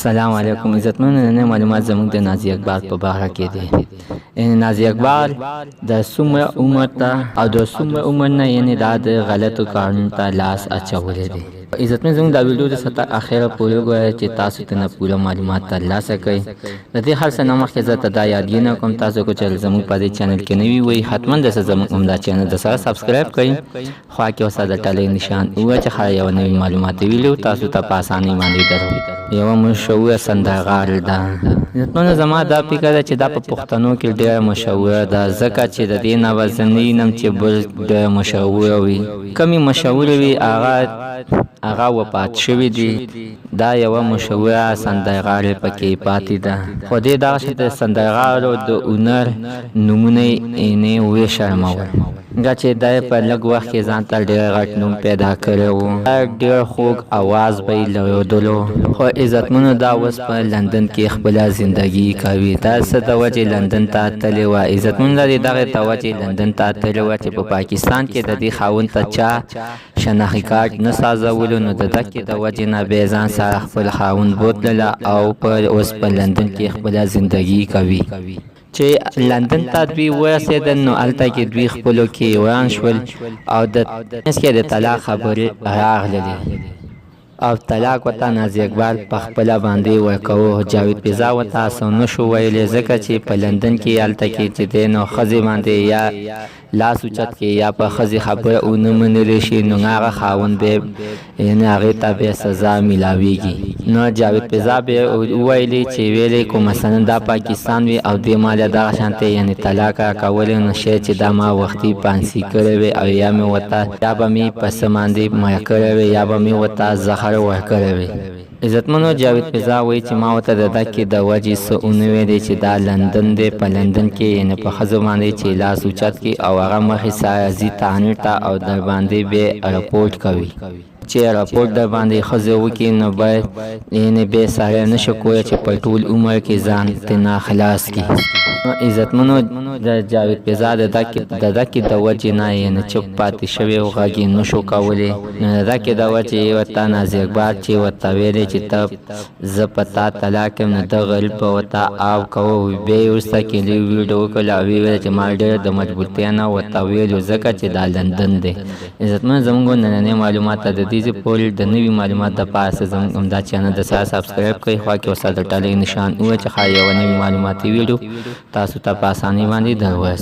سلام علیکم عزتمن. نن معلومات زموږ د نازي اقبال په باره کې دي. نازي اقبال د څومره عمر ته او د څومره عمر نه یعنې دا د غلطو کارونو ته لاس اچولی دی. عزتمن زموږ دا ویډیو د ستا اخره پورې وګورئ چې تاسو ته نه پوره معلومات ترلاسه کړئ. د دې هر څه نه مخکې زه ته دا یادونه کوم تاسو کو چې زموږ په دې چینل کې نوي وئ حتما د زموږ همدا چینل د سره سبسکرایب کړئ. خوا کې ورسره د ټلۍ نشان ووایه چې هر یوه نوي معلوماتي ویډیو تاسو ته په اسانۍ باندې درو. یوه مشهوره سندرغاړې ده. عزتمنو زما دا فکر ده چې دا په پښتنو کې ډېره مشهوره ده ځکه چې د دې نه به زه نه وینم چې بل ډېره مشهوره وي. کمې مشهوره وي هغه وفات شوي دي. دا یوه مشهوره سندرغاړې پکې پاتې ده. خو دې دغه چې د سندرغاړو د هنر نومونه یې وشرمول ځکه چې دی په لږ وخت کې ځان ته ډېر غټ نوم پیدا کړی و. ډېر خوږ اواز به یې لرلو. خو عزتمنو دا اوس په لندن کې خپله زندګي کوي. دا څه د وجې لندن ته تللې وه. عزتمنو د دغې ته وجې لندن ته تللې وه چې په پاکستان کې د دې خاوند ته چا شناخي کارت نه سازولو نو د دکې د وجې نه بیا ځان سره خپل خاوند بوتلله او اوس په لندن کې خپله زندګي کوي. چې لندن ته دوی ورسېدل نو هلته کې دوی خپلو کې وران شول او د منځ کې د طلاق خبرې راغللې او طلاق ورته نازي اقبال په خپله باندې ورکوه. جاوید پیزا ورته څه نه شو ویلی ځکه چې په لندن کې هلته کې چې دی نو ښځې باندې یا لاس اوچت کې یا په ښځې خبره ونه منلی شي نو هغه خاوند بیا یعنې هغې ته بیا سزا میلاویږي. نو جاوید پیزا بیا وویلې چې ویلې کو مثلا دا پاکستان وي او دې ما له دغه شانتې یعنې طلاق راکولی نو شاید چې دا ما وختي پانسي کړی وی او یا مې ورته یا به مې په څه باندې مړه کړی وی یا به مې ورته زهر ورکړی وی. عزتمنو جاوید پیزا وایي چې ما ورته د دکې د وجې څه ونه ویلې چې دا لندن دی. په لندن کې یعنې په ښځو باندې چې لاس اوچت کړي او هغه مخې سره ځي تحنیر ته او در باندې بیا رپورټ کوي. چې رپورټ در باندې ښځې وکړي نو باید یعنې بیا سړی نه شي کولی چې په ټول عمر کې ځان ترېنه خلاص کړي. نو عزتمنو د جاوید پیزا د دکې د وجې نه یعنې چوپ پاتې شوی او غږ یې نه شو کولی. نو د دکې د وجې یې ورته نازي اقبال چې ورته ویلی چې ته زه په تا طلاق یم نو ده غریب به ورته آو کوه. بیا یې وروسته کلي ویډیو وکړله او ویې ویل چې ما ډېر د مجبورتیا نه ورته ویلو ځکه چې دا لندن دی. عزتمنو زموږ نننۍ معلومات ته د دې پورې د نوي معلومات دپاره زموږ همدا چینل د سره سبسکرایب کړئ. خوا کې ورسره د ټلۍ نشان ووایه چې ښایي یوه نوي معلوماتي ویډیو تاسو ته په اسانۍ باندې در ورسوي.